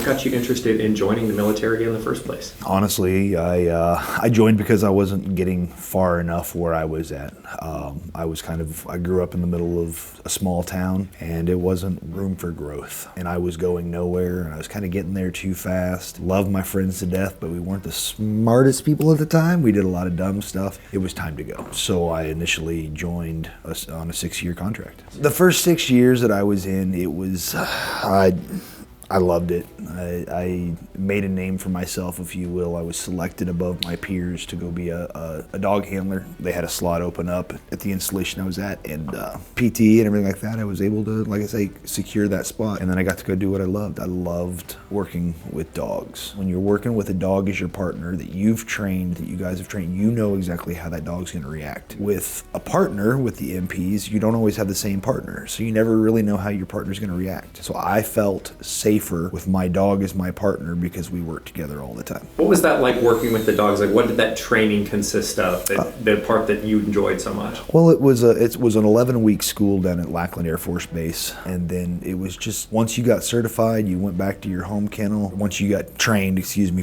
got you interested in joining the military in the first place? Honestly, I joined because I wasn't getting far enough where I was at. I grew up in the middle of a small town, and it wasn't room for growth. And I was going nowhere, and I was kind of getting there too fast. Loved my friends to death, but we weren't the smartest people at the time. We did a lot of dumb stuff. It was time to go. So I initially joined on a 6-year contract. The first 6 years that I was in, it was, I loved it. I made a name for myself, if you will. I was selected above my peers to go be a dog handler. They had a slot open up at the installation I was at, and PT and everything like that. I was able to, like I say, secure that spot. And then I got to go do what I loved. I loved working with dogs. When you're working with a dog as your partner that you've trained, that you guys have trained, you know exactly how that dog's going to react. With a partner, with the MPs, you don't always have the same partner. So you never really know how your partner's going to react. So I felt safer with my dog as my partner because we worked together all the time. What was that like working with the dogs? Like, what did that training consist of? The part that you enjoyed so much? Well, it was an 11-week school down at Lackland Air Force Base, and then it was just once you got certified, you went back to your home kennel. Once you got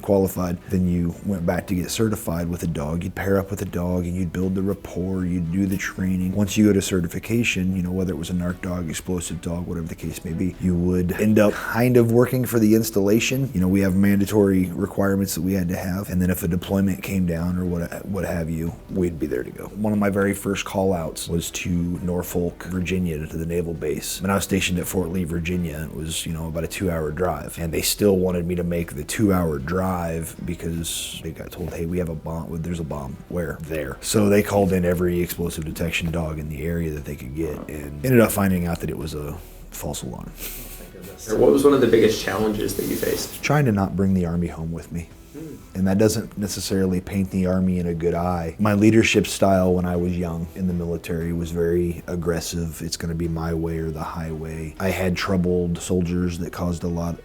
qualified, then you went back to get certified with a dog. You'd pair up with a dog, and you'd build the rapport. You'd do the training. Once you go to certification, whether it was a narc dog, explosive dog, whatever the case may be, you would end up kind of working for the installation. We have mandatory requirements that we had to have, and then if a deployment came down or what have you, we'd be there to go. One of my very first call outs was to Norfolk, Virginia, to the naval base. When I was stationed at Fort Lee, Virginia, it was about a 2-hour drive, and they still wanted me to make the 2-hour drive because they got told, hey, we have a bomb. There's a bomb. Where? There. So they called in every explosive detection dog in the area that they could get, and ended up finding out that it was a false alarm. What was one of the biggest challenges that you faced? Trying to not bring the Army home with me. And that doesn't necessarily paint the Army in a good eye. My leadership style when I was young in the military was very aggressive. It's going to be my way or the highway. I had troubled soldiers that caused a lot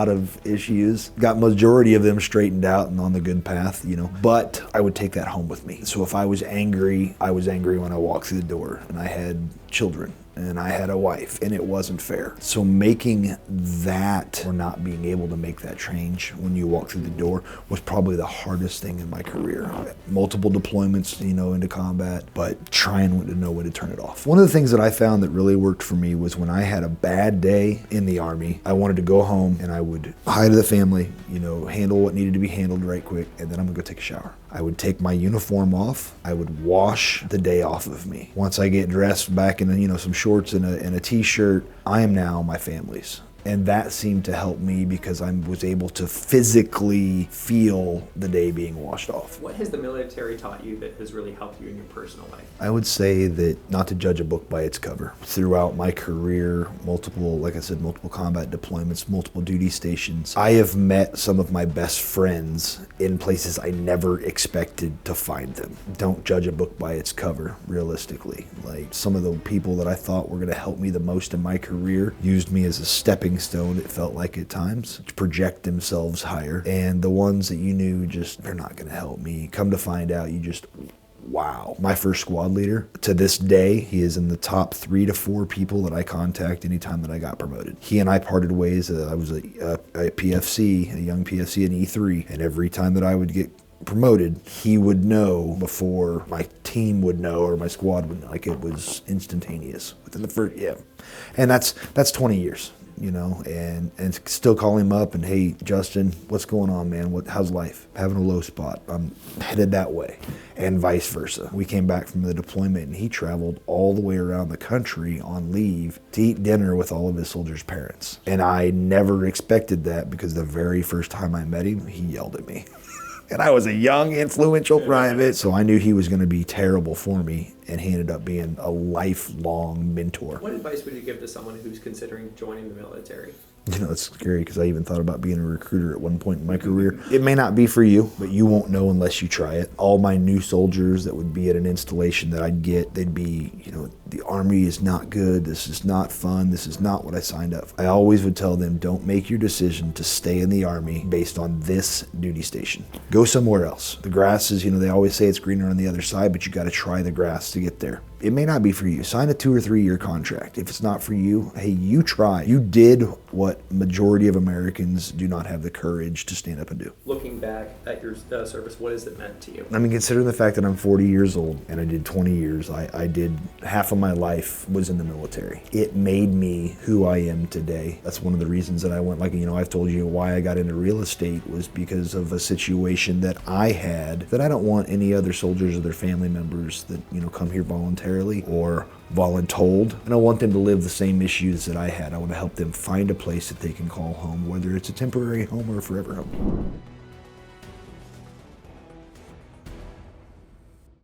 of issues. Got majority of them straightened out and on the good path, But I would take that home with me. So if I was angry when I walked through the door, and I had children, and I had a wife, and it wasn't fair. So making that, or not being able to make that change when you walk through the door, was probably the hardest thing in my career. Multiple deployments, into combat, but trying to know when to turn it off. One of the things that I found that really worked for me was when I had a bad day in the Army, I wanted to go home and I would hi to the family, handle what needed to be handled right quick, and then I'm gonna go take a shower. I would take my uniform off. I would wash the day off of me. Once I get dressed back in, some shorts and a t-shirt, I am now my family's. And that seemed to help me because I was able to physically feel the day being washed off. What has the military taught you that has really helped you in your personal life? I would say that not to judge a book by its cover. Throughout my career, multiple combat deployments, multiple duty stations, I have met some of my best friends in places I never expected to find them. Don't judge a book by its cover, realistically. Like, some of the people that I thought were going to help me the most in my career used me as a stepping stone, it felt like at times, to project themselves higher. And the ones that you knew they're not going to help me, come to find out, wow. My first squad leader, to this day, he is in the top 3 to 4 people that I contact anytime that I got promoted. He and I parted ways. I was a PFC, a young PFC, an E3, and every time that I would get promoted, he would know before my team would know or my squad would know. Like, it was instantaneous within the first, And that's 20 years. And still call him up and, hey, Justin, what's going on, man? How's life? Having a low spot. I'm headed that way, and vice versa. We came back from the deployment, and he traveled all the way around the country on leave to eat dinner with all of his soldiers' parents. And I never expected that because the very first time I met him, he yelled at me. And I was a young, influential private, so I knew he was going to be terrible for me, and he ended up being a lifelong mentor. What advice would you give to someone who's considering joining the military? It's scary because I even thought about being a recruiter at one point in my career. It may not be for you, but you won't know unless you try it. All my new soldiers that would be at an installation that I'd get, they'd be, the Army is not good. This is not fun. This is not what I signed up for. I always would tell them, don't make your decision to stay in the Army based on this duty station. Go somewhere else. The grass is, they always say it's greener on the other side, but you got to try the grass to get there. It may not be for you. Sign a 2 or 3 year contract. If it's not for you, hey, you try. You did what majority of Americans do not have the courage to stand up and do. Looking back at your service, what has it meant to you? I mean, considering the fact that I'm 40 years old and I did 20 years, I did half of my life was in the military. It made me who I am today. That's one of the reasons that I went, like, I've told you why I got into real estate was because of a situation that I had that I don't want any other soldiers or their family members that, come here voluntarily or voluntold. I don't want them to live the same issues that I had. I want to help them find a place that they can call home, whether it's a temporary home or a forever home.